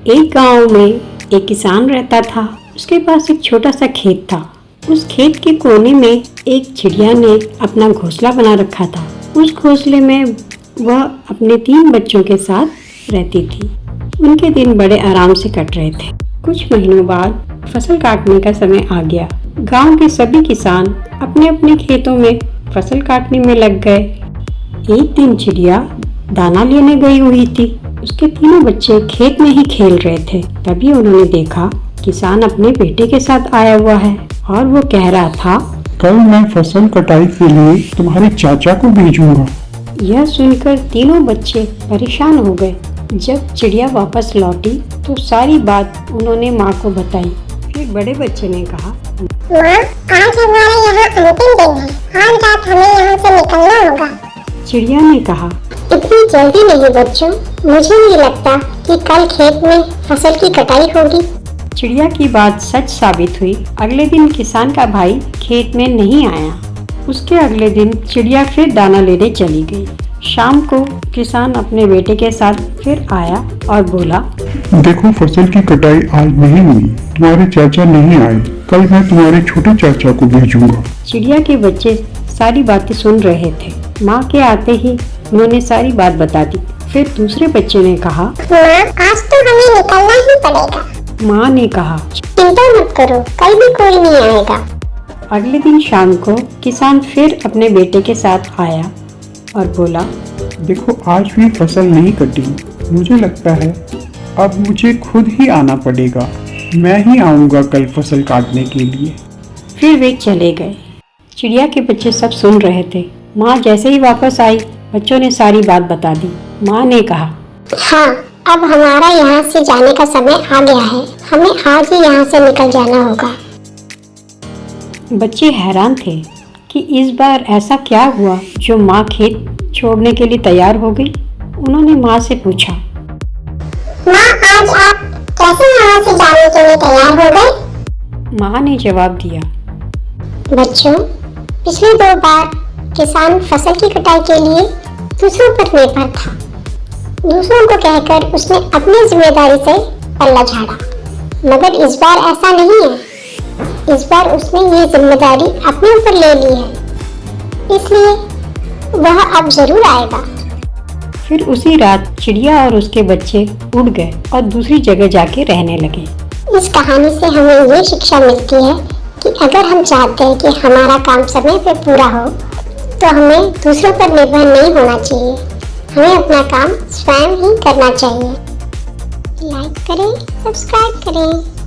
एक गांव में एक किसान रहता था। उसके पास एक छोटा सा खेत था। उस खेत के कोने में एक चिड़िया ने अपना घोंसला बना रखा था। उस घोंसले में वह अपने 3 बच्चों के साथ रहती थी। उनके दिन बड़े आराम से कट रहे थे। कुछ महीनों बाद फसल काटने का समय आ गया। गांव के सभी किसान अपने अपने खेतों में फसल काटने में लग गए। एक दिन चिड़िया दाना लेने गई हुई थी। उसके 3 बच्चे खेत में ही खेल रहे थे। तभी उन्होंने देखा किसान अपने बेटे के साथ आया हुआ है और वो कह रहा था, कल मैं फसल कटाई के लिए तुम्हारे चाचा को भेजूंगा। यह सुनकर तीनों बच्चे परेशान हो गए। जब चिड़िया वापस लौटी तो सारी बात उन्होंने माँ को बताई। फिर बड़े बच्चे ने कहा, माँ, आज हमारा यहाँ अंतिम दिन है। आज रात हमें यहाँ से निकलना होगा। चिड़िया ने कहा, इतनी जल्दी नहीं बच्चों, मुझे नहीं लगता कि कल खेत में फसल की कटाई होगी। चिड़िया की बात सच साबित हुई। अगले दिन किसान का भाई खेत में नहीं आया। उसके अगले दिन चिड़िया फिर दाना लेने चली गई। शाम को किसान अपने बेटे के साथ फिर आया और बोला, देखो फसल की कटाई आज नहीं हुई, तुम्हारे चाचा नहीं आए। कल मैं तुम्हारे छोटे चाचा को भेजूंगा। चिड़िया के बच्चे सारी बातें सुन रहे थे। माँ के आते ही उन्होंने सारी बात बता दी। फिर दूसरे बच्चे ने कहा, माँ, आज तो हमें निकलना ही पड़ेगा। माँ ने कहा, चिंता मत करो, कल भी कोई नहीं आएगा। अगले दिन शाम को किसान फिर अपने बेटे के साथ आया और बोला, देखो आज भी फसल नहीं कटी। मुझे लगता है अब मुझे खुद ही आना पड़ेगा। मैं ही आऊंगा कल फसल काटने के लिए। फिर वे चले गए। चिड़िया के बच्चे सब सुन रहे थे। माँ जैसे ही वापस आई, बच्चों ने सारी बात बता दी। माँ ने कहा, हाँ, अब हमारा यहाँ से जाने का समय आ गया है। हमें आज ही यहाँ से निकल जाना होगा। बच्चे हैरान थे कि इस बार ऐसा क्या हुआ जो माँ खेत छोड़ने के लिए तैयार हो गई। उन्होंने माँ से पूछा, माँ, आज आप कैसे यहाँ से जाने के लिए तैयार हो गए? माँ ने जवाब दिया, बच्चों, पिछले 2 बार किसान फसल की कटाई के लिए दूसरों पर निर्भर था। दूसरों को कहकर उसने अपनी जिम्मेदारी से पल्ला झाड़ा, मगर इस बार ऐसा नहीं है। इस बार उसने ये जिम्मेदारी अपने ऊपर ले ली है, इसलिए वह अब जरूर आएगा। फिर उसी रात चिड़िया और उसके बच्चे उड़ गए और दूसरी जगह जाके रहने लगे। इस कहानी से हमें ये शिक्षा मिलती है कि अगर हम चाहते हैं कि हमारा काम समय पर पूरा हो तो हमें दूसरों पर निर्भर नहीं होना चाहिए। हमें अपना काम स्वयं ही करना चाहिए। लाइक करें, सब्सक्राइब करें।